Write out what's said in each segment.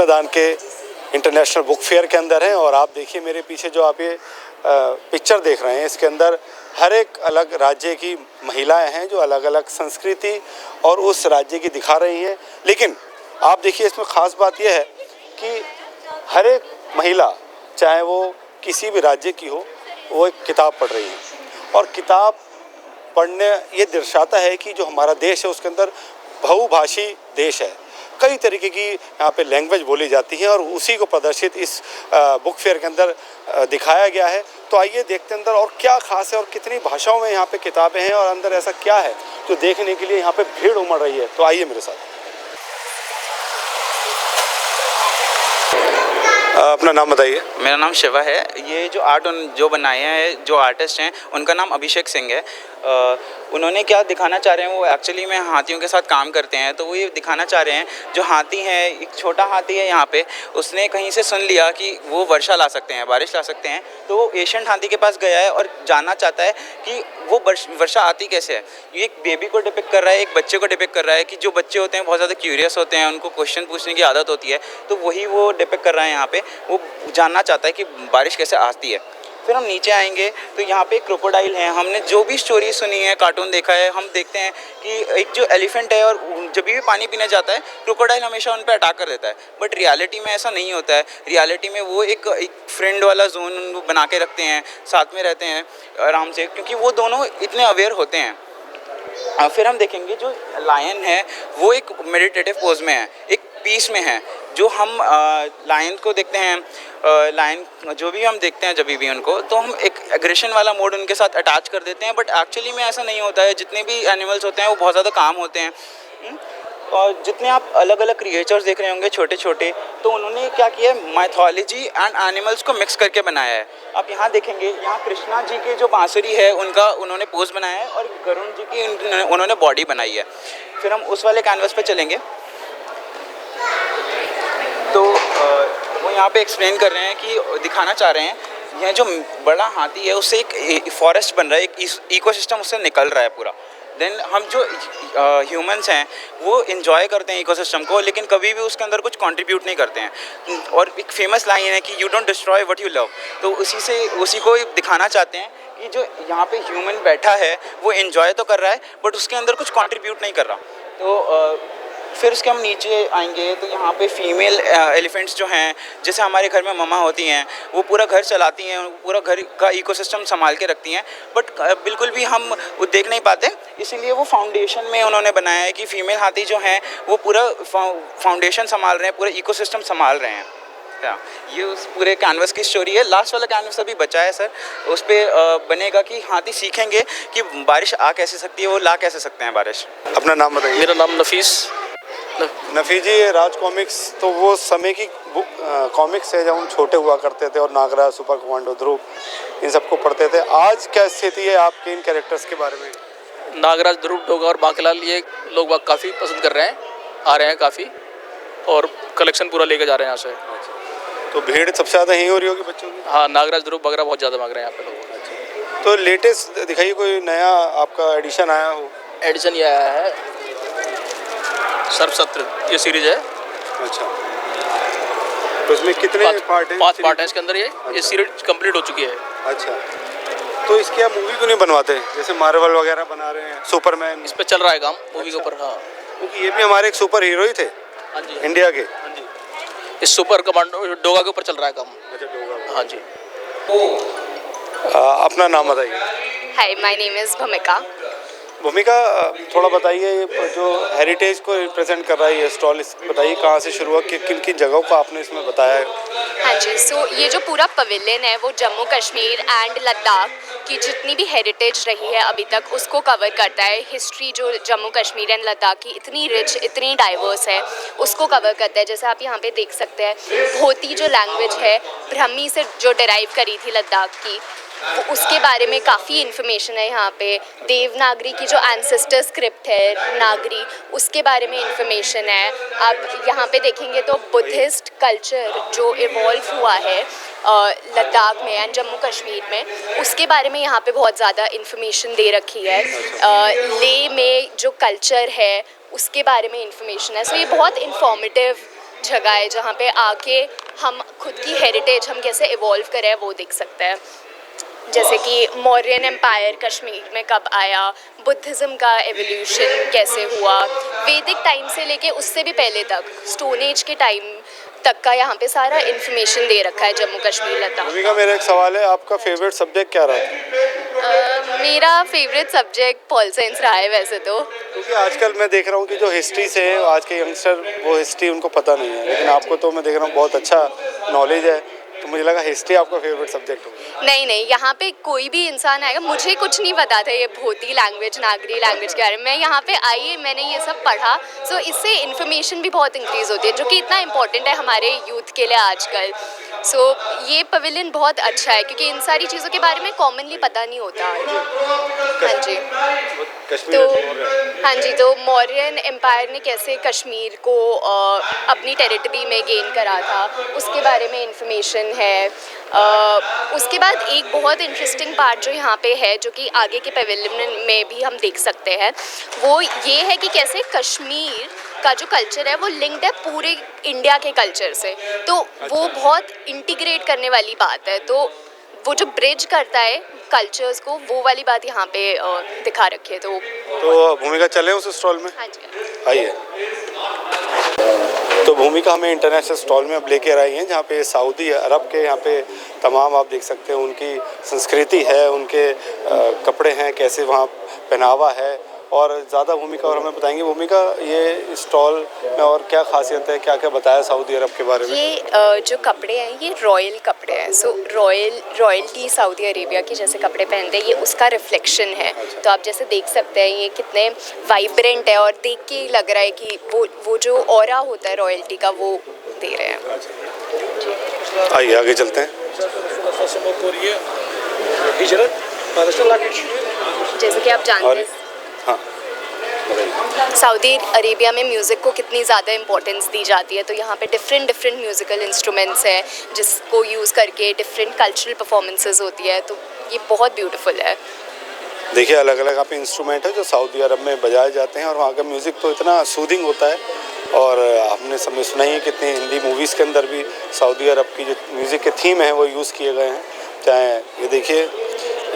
मैदान के international book fair के अंदर हैं और आप देखिए मेरे पीछे जो आप ये पिक्चर देख रहे हैं, इसके अंदर हर एक अलग राज्य की महिलाएं हैं जो अलग अलग संस्कृति और उस राज्य की दिखा रही हैं। लेकिन आप देखिए इसमें ख़ास बात यह है कि हर एक महिला, चाहे वो किसी भी राज्य की हो, वो एक किताब पढ़ रही है और किताब पढ़ने ये दर्शाता है कि जो हमारा देश है उसके अंदर बहुभाषी देश है। कई तरीके की यहाँ पे लैंग्वेज बोली जाती है और उसी को प्रदर्शित इस बुक फेयर के अंदर दिखाया गया है। तो आइए देखते हैं अंदर और क्या खास है और कितनी भाषाओं में यहाँ पे किताबें हैं और अंदर ऐसा क्या है जो देखने के लिए यहाँ पे भीड़ उमड़ रही है। तो आइए मेरे साथ। अपना नाम बताइए। मेरा नाम शिवा है। ये जो आर्ट जो बनाए हैं, जो आर्टिस्ट हैं, उनका नाम अभिषेक सिंह है। उन्होंने क्या दिखाना चाह रहे हैं, वो एक्चुअली में हाथियों के साथ काम करते हैं। तो वो ये दिखाना चाह रहे हैं, जो हाथी है, एक छोटा हाथी है यहाँ पे, उसने कहीं से सुन लिया कि वो वर्षा ला सकते हैं, बारिश ला सकते हैं। तो वो एशियंट हाथी के पास गया है और जानना चाहता है कि वो वर्षा आती कैसे है। ये एक बेबी को डिपिक्ट कर रहा है, एक बच्चे को डिपिक्ट कर रहा है कि जो बच्चे होते हैं बहुत ज़्यादा क्यूरियस होते हैं, उनको क्वेश्चन पूछने की आदत होती है। तो वही वो डिपिक्ट कर रहा है यहाँ पे। वो जानना चाहता है कि बारिश कैसे आती है। फिर हम नीचे आएंगे तो यहाँ पे क्रोकोडाइल है। हमने जो भी स्टोरी सुनी है, कार्टून देखा है, हम देखते हैं कि एक जो एलिफेंट है और जब भी पानी पीने जाता है, क्रोकोडाइल हमेशा उन पर अटैक कर देता है। बट रियलिटी में ऐसा नहीं होता है। रियलिटी में वो एक फ्रेंड वाला जोन बना के रखते हैं, साथ में रहते हैं आराम से, क्योंकि वो दोनों इतने अवेयर होते हैं। फिर हम देखेंगे जो लायन है वो एक मेडिटेटिव पोज में है, एक पीस में है। जो हम लायन को देखते हैं, लायन जो भी हम देखते हैं जब भी उनको, तो हम एक एग्रेशन वाला मोड उनके साथ अटैच कर देते हैं। बट एक्चुअली में ऐसा नहीं होता है। जितने भी एनिमल्स होते हैं वो बहुत ज़्यादा काम होते हैं। और जितने आप अलग अलग क्रिएचर्स देख रहे होंगे छोटे छोटे, तो उन्होंने क्या किया है, माइथोलॉजी एंड एनिमल्स को मिक्स करके बनाया है। आप यहाँ देखेंगे, यहाँ कृष्णा जी के जो बांसुरी है उनका उन्होंने पोज बनाया है और गरुण जी की उन्होंने बॉडी बनाई है। फिर हम उस वाले कैनवस पे चलेंगे तो वो यहाँ पे एक्सप्लेन कर रहे हैं कि दिखाना चाह रहे हैं यह जो बड़ा हाथी है उससे एक फॉरेस्ट बन रहा है, एक इकोसिस्टम उससे निकल रहा है पूरा। देन हम जो ह्यूमंस हैं वो इन्जॉय करते हैं इकोसिस्टम को, लेकिन कभी भी उसके अंदर कुछ कंट्रीब्यूट नहीं करते हैं। और एक फेमस लाइन है कि you don't destroy what you love. तो उसी को दिखाना चाहते हैं कि जो यहाँ पे ह्यूमन बैठा है वो इन्जॉय तो कर रहा है बट उसके अंदर कुछ कंट्रीब्यूट नहीं कर रहा। तो फिर उसके हम नीचे आएंगे तो यहाँ पे फीमेल एलिफेंट्स जो हैं, जैसे हमारे घर में मम्मा होती हैं, वो पूरा घर चलाती हैं, पूरा घर का इकोसिस्टम संभाल के रखती हैं। बट बिल्कुल भी हम वो देख नहीं पाते, इसीलिए वो फाउंडेशन में उन्होंने बनाया है कि फ़ीमेल हाथी जो हैं वो पूरा फाउंडेशन संभाल रहे हैं, पूरा इकोसिस्टम संभाल रहे हैं। ये उस पूरे कैनवस की स्टोरी है। लास्ट वाला कैनवस अभी बचा है सर, उस पर बनेगा कि हाथी सीखेंगे कि बारिश आ कैसे सकती है, वो ला कैसे सकते हैं बारिश। अपना नाम बताइए। मेरा नाम नफीस जी। राज कॉमिक्स तो वो समय की बुक कॉमिक्स है जब हम छोटे हुआ करते थे और नागराज, सुपर कमांडो, ध्रुव, इन सबको पढ़ते थे। आज क्या स्थिति है आपके इन कैरेक्टर्स के बारे में? नागराज, ध्रुव, डोगा और बांकेलाल ये लोग काफ़ी पसंद कर रहे हैं, आ रहे हैं काफ़ी, और कलेक्शन पूरा लेके जा रहे हैं यहाँ से। तो भीड़ सबसे ज़्यादा यहीं हो रही होगी बच्चों की? हाँ, नागराज, ध्रुव वगैरह बहुत ज़्यादा मांग रहे हैं यहाँ पे लोग। तो लेटेस्ट दिखाइए, कोई नया आपका एडिशन आया हो? एडिशन ये आया है सर्पसत्र, ये सीरीज है। अच्छा, तो इसमें कितने पार्ट हैं? 5 पार्ट हैं इसके अंदर। ये सीरीज कंप्लीट हो चुकी है। अच्छा, तो इसकी आप मूवी क्यों नहीं बनवाते, जैसे मार्वल वगैरह बना रहे हैं, सुपरमैन? इस पे चल रहा है काम मूवी के ऊपर। हाँ, क्योंकि ये भी हमारे एक सुपर हीरो ही थे। हाँ जी, इंडिया के। हाँ जी, इस सुपर कमांडो डोगा के ऊपर चल रहा है काम। अच्छा, डोगा। हाँ जी। अपना नाम बताइए। हाय, माय नेम इज़ भूमिका। भूमिका, थोड़ा बताइए, जो हेरिटेज को रिप्रेजेंट कर रहा है ये स्टॉल, इस बताइए कहाँ से शुरू हुआ, किन किन जगहों को आपने इसमें बताया है? हाँ जी, सो ये जो पूरा पवेलियन है वो जम्मू कश्मीर एंड लद्दाख की जितनी भी हेरिटेज रही है अभी तक उसको कवर करता है। हिस्ट्री जो जम्मू कश्मीर एंड लद्दाख की इतनी रिच, इतनी डाइवर्स है, उसको कवर करता है। जैसे आप यहाँ पे देख सकते हैं, भोती जो लैंग्वेज है ब्रह्मी से जो डिराइव करी थी लद्दाख की, वो उसके बारे में काफ़ी इन्फॉर्मेशन है यहाँ पे। देवनागरी की जो एंसेस्टर स्क्रिप्ट है नागरी, उसके बारे में इन्फॉर्मेशन है। आप यहाँ पे देखेंगे तो बुद्धिस्ट कल्चर जो इवॉल्व हुआ है लद्दाख में एंड जम्मू कश्मीर में, उसके बारे में यहाँ पे बहुत ज़्यादा इन्फॉर्मेशन दे रखी है। ले में जो कल्चर है उसके बारे में इन्फॉर्मेशन है। सो ये बहुत इन्फॉर्मेटिव जगह है जहाँ पे आके हम खुद की हेरिटेज हम कैसे इवॉल्व करें वो देख सकते हैं। जैसे कि मौर्यन एम्पायर कश्मीर में कब आया, बुद्धिज़्म का एवोल्यूशन कैसे हुआ, वैदिक टाइम से लेके उससे भी पहले तक स्टोन एज के टाइम तक का यहाँ पे सारा इन्फॉर्मेशन दे रखा है जम्मू कश्मीर लद्दाख। भूमिका, मेरा एक सवाल है, आपका फेवरेट सब्जेक्ट क्या रहा था? मेरा फेवरेट सब्जेक्ट पॉल साइंस रहा है वैसे तो। क्योंकि आजकल मैं देख रहा हूँ कि जो हिस्ट्री से है, आज के यंगस्टर वो हिस्ट्री उनको पता नहीं है, लेकिन आपको तो मैं देख रहा हूँ बहुत अच्छा नॉलेज है, तो मुझे लगा हिस्ट्री आपका फेवरेट सब्जेक्ट होगा। नहीं नहीं, यहाँ पे कोई भी इंसान आएगा, मुझे कुछ नहीं पता था ये भोती लैंग्वेज नागरी लैंग्वेज के बारे में। मैं यहाँ पे आई, मैंने ये सब पढ़ा, सो इससे इन्फॉर्मेशन भी बहुत इंक्रीज़ होती है जो कि इतना इम्पोर्टेंट है हमारे यूथ के लिए आजकल। सो ये पवेलियन बहुत अच्छा है क्योंकि इन सारी चीज़ों के बारे में कॉमनली पता नहीं होता। हाँ जी, तो हाँ जी, तो मौर्यन एम्पायर ने कैसे कश्मीर को अपनी टेरिटरी में गेन करा था उसके बारे में इंफॉर्मेशन है। उसके बाद एक बहुत इंटरेस्टिंग पार्ट जो यहाँ पे है जो कि आगे के पवेलियन में भी हम देख सकते हैं, वो ये है कि कैसे कश्मीर का जो कल्चर है वो लिंक्ड है पूरे इंडिया के कल्चर से, तो वो बहुत इंटीग्रेट करने वाली बात है। तो वो जो ब्रिज करता है कल्चर्स को, वो वाली बात यहाँ पे दिखा रखी है। तो भूमिका चले उस स्टॉल में? हाँ जी, आइए। तो भूमिका हमें इंटरनेशनल स्टॉल में अब लेकर आई हैं जहाँ पे सऊदी अरब के यहाँ पे तमाम आप देख सकते हैं उनकी संस्कृति है, उनके कपड़े हैं, कैसे वहाँ पहनावा है, और ज़्यादा भूमिका और हमें बताएंगे। भूमिका, ये स्टॉल में और क्या खासियत है, क्या क्या बताया सऊदी अरब के बारे में? ये जो कपड़े हैं ये रॉयल कपड़े हैं। सो रॉयल्टी सऊदी अरेबिया की जैसे कपड़े पहनते हैं ये उसका रिफ्लेक्शन है। तो आप जैसे देख सकते हैं ये कितने वाइब्रेंट है और देख के लग रहा है कि वो जो ऑरा होता है रॉयल्टी का वो दे रहे हैं। आइए आगे चलते हैं। जैसे कि आप जानते हैं हाँ, सऊदी अरेबिया में म्यूज़िक को कितनी ज़्यादा इम्पोर्टेंस दी जाती है, तो यहाँ पे डिफरेंट म्यूज़िकल इंस्ट्रूमेंट्स हैं जिसको यूज़ करके डिफरेंट कल्चरल परफॉर्मेंसेस होती है, तो ये बहुत ब्यूटीफुल है। देखिए अलग अलग यहाँ पे इंस्ट्रूमेंट है जो सऊदी अरब में बजाए जाते हैं, और वहाँ का म्यूज़िक तो इतना सूदिंग होता है। और हमने समय सुना ही है कितनी हिंदी मूवीज़ के अंदर भी सऊदी अरब की जो म्यूज़िक के थीम है वो यूज़ किए गए हैं। चाहे ये देखिए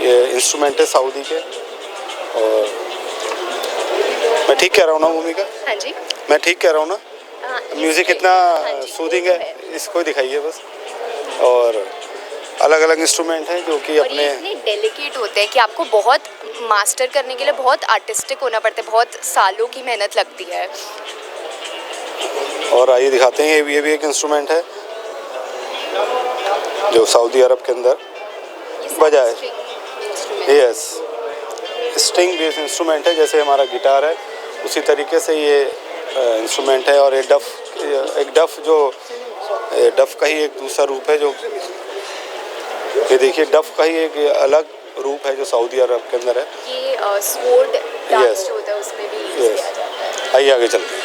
ये इंस्ट्रूमेंट है सऊदी के, और मैं ठीक कह रहा हूँ ना भूमिका? हाँ जी, मैं ठीक कह रहा हूँ ना? म्यूज़िक कितना सूदिंग है, है। इसको दिखाइए बस। और अलग अलग इंस्ट्रूमेंट हैं जो कि और अपने ये इतने डेलिकेट होते हैं कि आपको बहुत मास्टर करने के लिए बहुत आर्टिस्टिक होना पड़ता है, बहुत सालों की मेहनत लगती है। और आइए दिखाते हैं, ये भी एक इंस्ट्रूमेंट है जो सऊदी अरब के अंदर बजाए। यस, स्ट्रिंग बेस्ड इंस्ट्रूमेंट है, जैसे हमारा गिटार है उसी तरीके से ये इंस्ट्रूमेंट है। और ये डफ जो डफ का ही एक दूसरा रूप है, जो ये देखिए डफ का ही एक अलग रूप है जो सऊदी अरब के अंदर है। ये स्वॉर्ड डांस होता है उसमें भी यूज़ किया जाता है। आइए आगे चलते हैं।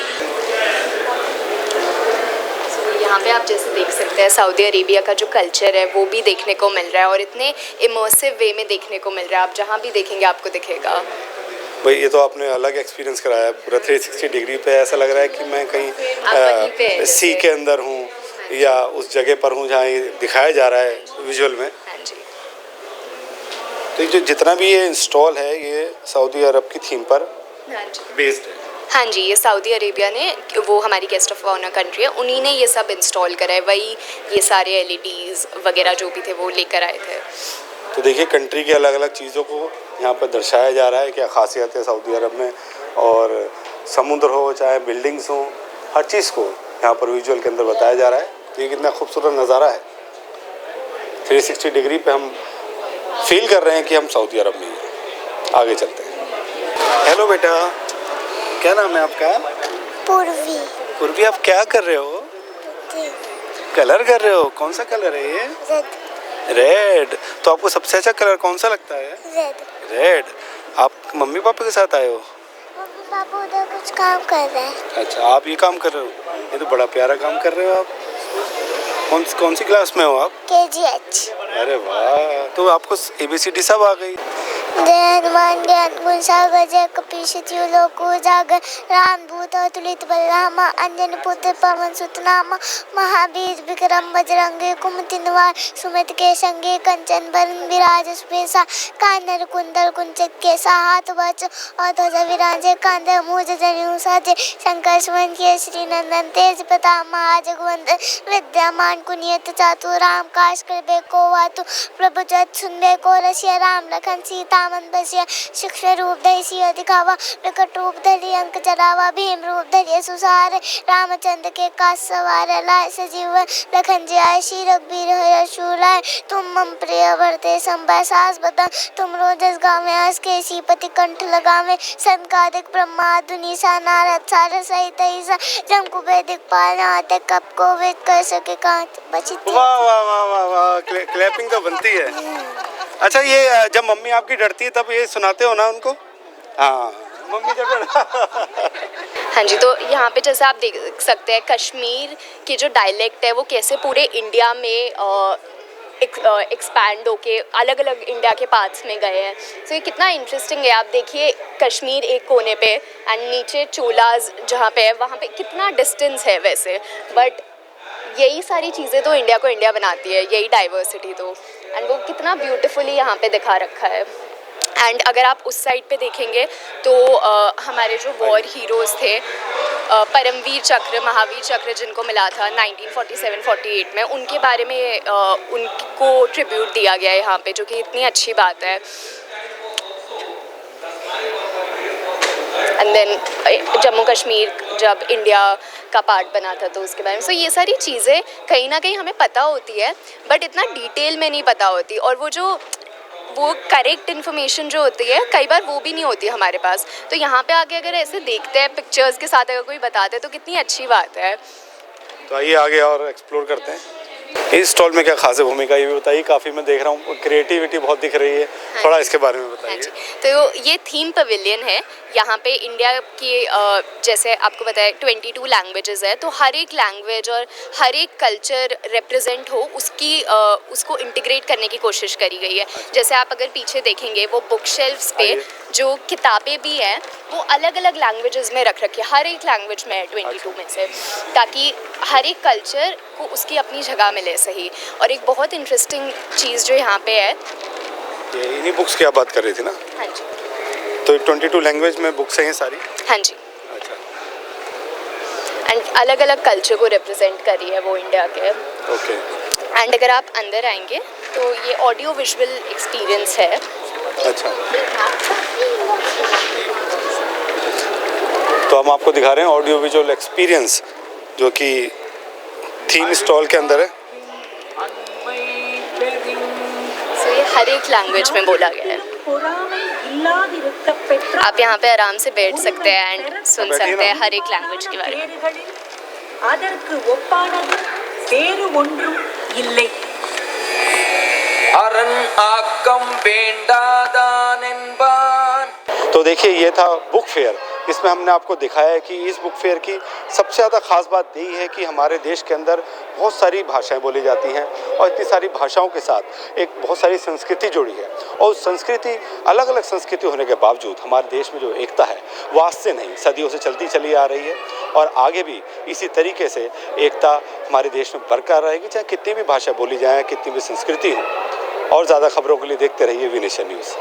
यहाँ पे आप जैसे देख सकते हैं सऊदी अरेबिया का जो कल्चर है वो भी देखने को मिल रहा है और इतने इमर्सिव वे में देखने को मिल रहा है। आप जहाँ भी देखेंगे आपको दिखेगा। भाई ये तो आपने अलग एक्सपीरियंस कराया है पूरा 360 डिग्री पे। ऐसा लग रहा है कि मैं कहीं सी के अंदर हूँ या उस जगह पर हूँ जहाँ ये दिखाया जा रहा है विजुअल में। हाँ जी, तो जो जितना भी ये इंस्टॉल है ये सऊदी अरब की थीम पर हाँ जी, बेस्ड है। हाँ जी, ये सऊदी अरेबिया ने, वो हमारी गेस्ट ऑफ ऑनर कंट्री है, उन्हीं ने ये सब इंस्टॉल करा है। वही ये सारे LEDs वगैरह जो भी थे वो लेकर आए थे। तो देखिए कंट्री के अलग अलग चीज़ों को यहाँ पर दर्शाया जा रहा है, क्या खासियत है सऊदी अरब में। और समुद्र हो चाहे बिल्डिंग्स हो, हर चीज़ को यहाँ पर विजुअल के अंदर बताया जा रहा है। तो ये कितना खूबसूरत नज़ारा है। 360 डिग्री पे हम फील कर रहे हैं कि हम सऊदी अरब में हैं। आगे चलते हैं। हेलो बेटा, क्या नाम है आपका? पूर्वी। पूर्वी, आप क्या कर रहे हो? कलर कर रहे हो? कौन सा कलर है ये? रेड। रेड। तो आपको सबसे अच्छा कलर कौन सा लगता है? रेड। रेड। आप मम्मी पापा के साथ आए हो? मम्मी पापा उधर कुछ काम कर रहे हैं। अच्छा, आप ये काम कर रहे हो? ये तो बड़ा प्यारा काम कर रहे हो आप। कौन सी क्लास में हो आप? KGH। अरे वाह, तो आपको ABCD सब आ गई। जय हनुमान ज्ञान गुण सागर जय कपीश तिहु लोक उजागर रामदूत अतुलित बलधाम अंजनी पुत्र पवन सुत नामा महावीर विक्रम बजरंगी कुमति निवार सुमित के संगे कंचन बरन विराज सुबेसा कानर कुंडल कुंचित केसा हाथ वज्र और ध्वजा विराजे कांधे मूज जनेऊ साजे शंकर सुवन के श्री नंदन तेज प्रताप महाजगवंदन विद्यामान कुनियत चातु राम काज करबे को वातु प्रभु जत सुनबे को रसिया राम लखन सीता मन बसिया सूक्ष्म रूप धरि सिया दिखावा प्रकट रूप धरि अंक चलावा भीम रूप धरि सुसार रामचंद्र के काज सवार लाए सजीवन लखन जी आए श्री रघुबीर हर शूलाए तुम मम प्रिय भरते संभय सास बदन तुम रोजस गावे हंस के सीपति कंठ लगावे संकादिक ब्रह्मादुनि सा नारद सार सहित ईसा जम कुबेर दिक्पाल आते कप को वेद कर सके कांच बचित। वाह वाह वाह वाह वाह, क्लैपिंग तो बनती है। अच्छा, ये जब मम्मी आपकी डरती है तब ये सुनाते हो ना उनको? हाँ, मम्मी जब हाँ जी, तो यहाँ पे जैसे आप देख सकते हैं कश्मीर की जो डायलेक्ट है वो कैसे पूरे इंडिया में एक्सपैंड होके अलग अलग इंडिया के पार्ट्स में गए हैं। तो ये कितना इंटरेस्टिंग है। आप देखिए कश्मीर एक कोने पे एंड नीचे चोलाज जहाँ पे है वहाँ पे कितना डिस्टेंस है वैसे, बट यही सारी चीज़ें तो इंडिया को इंडिया बनाती है, यही डाइवर्सिटी तो, एंड वो कितना ब्यूटीफुली यहाँ पे दिखा रखा है। एंड अगर आप उस साइड पे देखेंगे तो हमारे जो वॉर हीरोज़ थे परमवीर चक्र महावीर चक्र जिनको मिला था 1947-48 में, उनके बारे में उनको ट्रिब्यूट दिया गया है यहाँ पे, जो कि इतनी अच्छी बात है। एंड देन जम्मू कश्मीर जब इंडिया का पार्ट बना था तो उसके बारे में, सो ये सारी चीज़ें कहीं ना कहीं हमें पता होती है बट इतना डिटेल में नहीं पता होती, और वो करेक्ट इन्फॉर्मेशन जो होती है कई बार वो भी नहीं होती हमारे पास। तो यहाँ पे आके अगर ऐसे देखते हैं पिक्चर्स के साथ अगर कोई बताते हैं तो कितनी अच्छी बात है। तो आइए आगे और एक्सप्लोर करते हैं। इस स्टॉल में क्या खास है भूमिका ये भी बताइए। काफ़ी मैं देख रहा हूँ क्रिएटिविटी बहुत दिख रही है, थोड़ा इसके बारे में बताइए। तो ये थीम पवेलियन है। यहाँ पे इंडिया की जैसे आपको पता है 22 लैंग्वेजेस है, तो हर एक लैंग्वेज और हर एक कल्चर रिप्रेजेंट हो उसको इंटीग्रेट करने की कोशिश करी गई है। जैसे आप अगर पीछे देखेंगे वो बुक शेल्फ्स पे जो किताबें भी हैं वो अलग अलग लैंग्वेजेस में रख रखी है, हर एक लैंग्वेज में है 22 में से, ताकि हर एक कल्चर को उसकी अपनी जगह मिले सही। और एक बहुत इंटरेस्टिंग चीज़ जो यहाँ पे है, ये इन्हीं बुक्स की आप बात कर रही थी ना? हाँ जी। तो 22 लैंग्वेज में बुक्स हैं सारी? हाँ जी। अच्छा। एंड अलग अलग कल्चर को रिप्रेजेंट करी है वो इंडिया के। ओके। एंड अगर आप अंदर आएंगे तो ये ऑडियो विजुअल एक्सपीरियंस है। अच्छा, तो हम आपको दिखा रहे हैं ऑडियो विजुअल एक्सपीरियंस जो कि थीम स्टॉल के अंदर है। तो ये हर एक लैंग्वेज में बोला गया है। आप यहाँ पे आराम से बैठ सकते हैं एंड सुन सकते हैं हर एक लैंग्वेज के बारे में। तो देखिए ये था बुक फेयर। इसमें हमने आपको दिखाया है कि इस बुक फेयर की सबसे ज़्यादा ख़ास बात यही है कि हमारे देश के अंदर बहुत सारी भाषाएं बोली जाती हैं और इतनी सारी भाषाओं के साथ एक बहुत सारी संस्कृति जुड़ी है, और उस संस्कृति अलग अलग संस्कृति होने के बावजूद हमारे देश में जो एकता है वो आज से नहीं सदियों से चलती चली आ रही है और आगे भी इसी तरीके से एकता हमारे देश में बरकरार रहेगी, चाहे कितनी भी भाषा बोली जाए, कितनी भी संस्कृति हो। और ज़्यादा खबरों के लिए देखते रहिए वी नेशन न्यूज़।